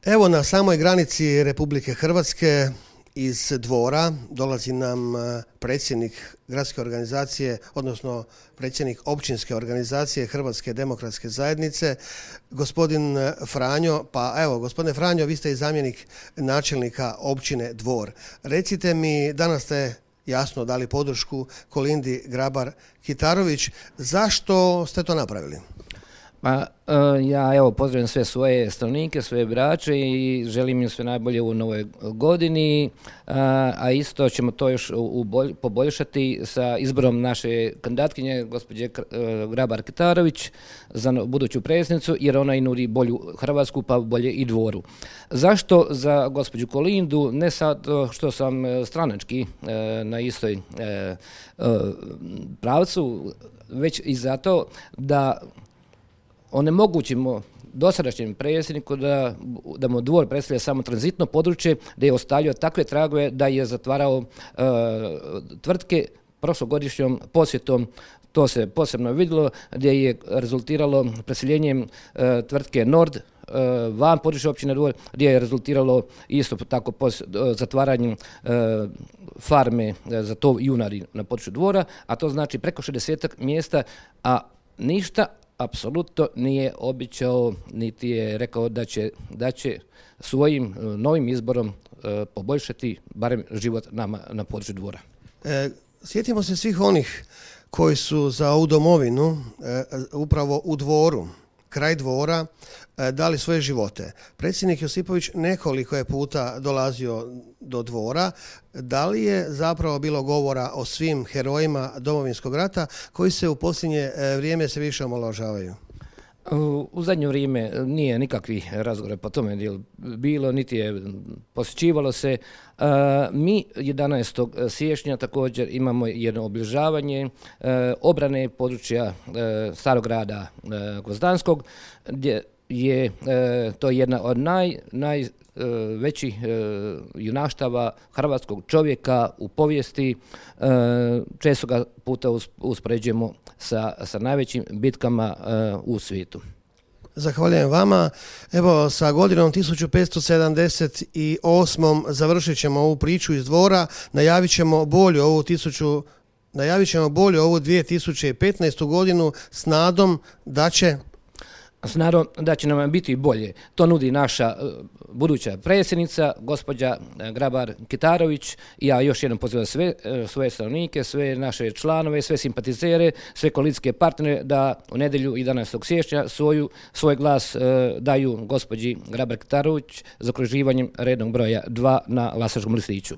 Evo na samoj granici Republike Hrvatske iz Dvora dolazi nam predsjednik gradske organizacije, odnosno predsjednik općinske organizacije Hrvatske demokratske zajednice, gospodin Franjo. Pa evo, gospodine Franjo, vi ste i zamjenik načelnika općine Dvor. Recite mi, danas ste jasno dali podršku Kolindi Grabar-Kitarović. Zašto ste to napravili? Pa ja pozdravljam sve svoje stanovnike, svoje birače i želim im sve najbolje u novoj godini, a isto ćemo to još poboljšati sa izborom naše kandidatkinje, gospođe Grabar-Kitarović, za buduću predsjednicu, jer ona i nudi bolju Hrvatsku, pa bolje i Dvoru. Zašto za gospođu Kolindu? Ne sad što sam stranački na istoj pravcu, već i zato da onemogućimo dosadašnjem predsjedniku da mu Dvor predstavlja samo tranzitno područje, da je ostavljao takve tragove da je zatvarao tvrtke prošlogodišnjom posjetom. To se posebno vidjelo, gdje je rezultiralo preseljenjem tvrtke Nord van područja općine Dvor, gdje je rezultiralo isto tako zatvaranjem farme za tov junari na području Dvora, a to znači preko 60 mjesta, a ništa apsolutno nije obećao, niti je rekao da će svojim novim izborom poboljšati barem život nama na području Dvora. Sjetimo se svih onih koji su za ovu domovinu upravo u Dvoru, kraj Dvora, dali svoje živote. Predsjednik Josipović nekoliko je puta dolazio do Dvora. Da li je zapravo bilo govora o svim herojima Domovinskog rata koji se u posljednje vrijeme sve više omalovažavaju? U zadnje vrijeme nije nikakvih razgovora po tome bilo, niti je posjećivalo se. Mi 11. siječnja također imamo jedno obilježavanje obrane područja Starog grada Gvozdanskog, gdje je to jedna od najvećih junaštava hrvatskog čovjeka u povijesti. Često ga puta uspoređujemo sa najvećim bitkama u svijetu. Zahvaljujem vama. Evo, sa godinom 1578. završit ćemo ovu priču iz Dvora. Najavit ćemo bolju ovu 2015. godinu s nadom da će nam biti bolje. To nudi naša buduća predsjednica, gospođa Grabar-Kitarović. Ja još jednom pozivam sve svoje stanovnike, sve naše članove, sve simpatizere, sve koalicijske partnere da u nedjelju 11. siječnja svoj glas daju gospođi Grabar-Kitarović zaokruživanjem rednog broja 2 na glasačkom listiću.